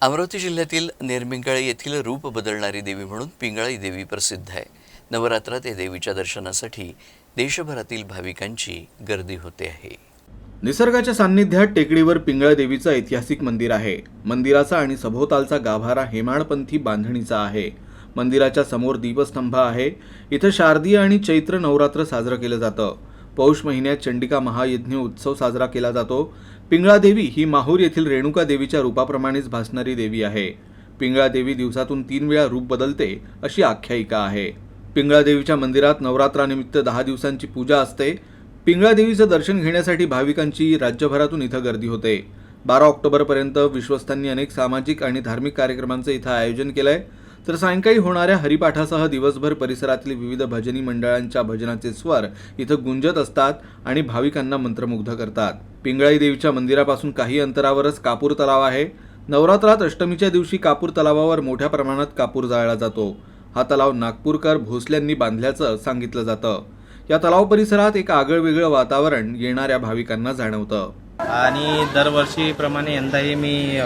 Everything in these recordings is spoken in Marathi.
अमरावती जिल्ह्यातील नेरपिंगळी येथील रूप बदलणारी देवी म्हणून पिंगळाई देवी प्रसिद्ध आहे। नवरात्रात या देवीच्या दर्शनासाठी देशभरातील भाविकांची गर्दी होते आहे। निसर्गाच्या सान्निध्यात टेकडीवर पिंगळा देवीचं ऐतिहासिक मंदिर आहे। मंदिराचा आणि सभोवतालचा गाभारा हेमाडपंथी बांधणीचा आहे। मंदिराच्या समोर दीपस्तंभ आहे। इथं शारदीय आणि चैत्र नवरात्र साजरं केलं जातं। पौष महिन्यात चंडिका महायज्ञ उत्सव साजरा केला जातो। पिंगळा देवी ही माहूर येथील रेणुका देवीच्या रूपाप्रमाणेच भासणारी देवी आहे। पिंगळा देवी दिवसातून 3 वेळा रूप बदलते अशी आख्यायिका आहे। पिंगळा देवीच्या मंदिरात नवरात्रानिमित्त 10 दिवसांची पूजा असते। पिंगळा देवीचं दर्शन घेण्यासाठी भाविकांची राज्यभरातून इथं गर्दी होते। 12 ऑक्टोबरपर्यंत विश्वस्तांनी अनेक सामाजिक आणि धार्मिक कार्यक्रमांचं इथं आयोजन केलंय। तर सायंकाळी होणाऱ्या हरिपाठासह दिवसभर परिसरातील विविध भजनी मंडळांच्या भजनाचे स्वर इथं गुंजत असतात आणि भाविकांना मंत्रमुग्ध करतात। पिंगळाई देवीच्या मंदिरापासून काही अंतरावरच कापूर तलाव आहे। नवरात्रात अष्टमीच्या दिवशी कापूर तलावावर मोठ्या प्रमाणात कापूर जाळला जातो। हा तलाव नागपूरकर भोसल्यांनी बांधल्याचं सांगितलं जातं। या तलाव परिसरात एक आगळंवेगळं वातावरण येणाऱ्या भाविकांना जाणवतं। आणि दरवर्षीप्रमाणे यंदाही मी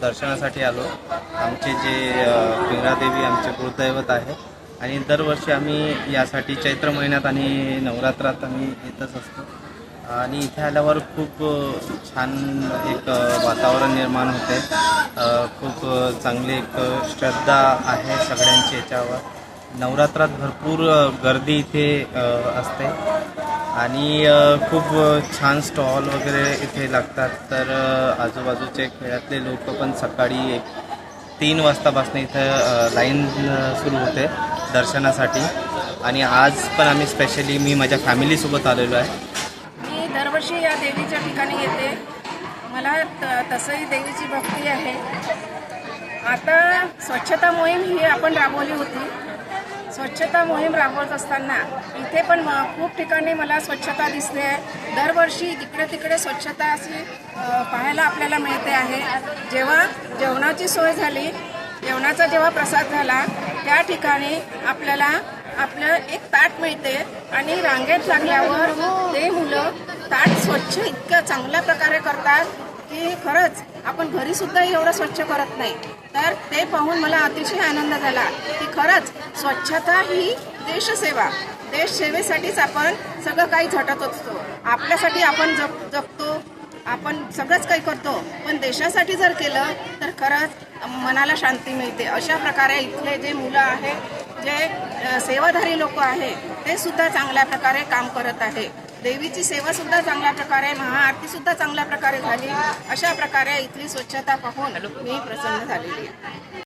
दर्शनासाठी आलो। आमचे जे पिंगळा देवी आमचे कुलदैवत आहे आणि दरवर्षी आम्ही यासाठी चैत्र महिन्यात आणि नवरात्रात आम्ही येतच असतो। आणि इथे आल्यावर खूप छान एक वातावरण निर्माण होते। खूप चांगली एक श्रद्धा आहे सगळ्यांची याच्यावर। नवरात्रात भरपूर गर्दी इथे असते आणि खूप छान स्टॉल वगैरे इथे लागतात। तर आजूबाजूचे खेळातले लोक पण सकाळी 3 वाजतापासून इथं लाईन सुरू होते दर्शनासाठी। आणि आज पण आम्ही स्पेशली मी माझ्या फॅमिलीसोबत आलेलो आहे। मी दरवर्षी या देवीच्या ठिकाणी येते। मला तसंही देवीची भक्ती आहे। आता स्वच्छता मोहीम ही आपण राबवली होती। स्वच्छता मोहीम राबवत असताना इथे पण खूप ठिकाणी मला स्वच्छता दिसते आहे। दरवर्षी इकडे तिकडे स्वच्छता अशी पाहायला आपल्याला मिळते आहे। जेव्हा जेवणाची सोय झाली, जेवणाचा जेव्हा प्रसाद झाला, त्या ठिकाणी आपल्याला आपलं एक ताट मिळते आणि रांगेत लागल्यावर ते मुलं ताट स्वच्छ इतक्या चांगल्या प्रकारे करतात की खरंच आपण घरीसुद्धा एवढं स्वच्छ करत नाही। तर ते पाहून मला अतिशय आनंद झाला की खरंच स्वच्छता ही देशसेवा, देशसेवेसाठीच आपण सगळं काही झटत असतो। आपल्यासाठी आपण जगतो, आपण सगळंच काही करतो, पण देशासाठी जर केलं तर खरंच मनाला शांती मिळते। अशा प्रकारे इथले जे मुलं आहे, जे सेवाधारी लोक आहे, ते सुद्धा चांगल्या प्रकारे काम करत आहे। देवीची सेवा सुद्धा चांगल्या प्रकारे, महाआरती सुद्धा चांगल्या प्रकारे झाली। अशा प्रकारे इथली स्वच्छता पाहून मी प्रसन्न झालेली आहे।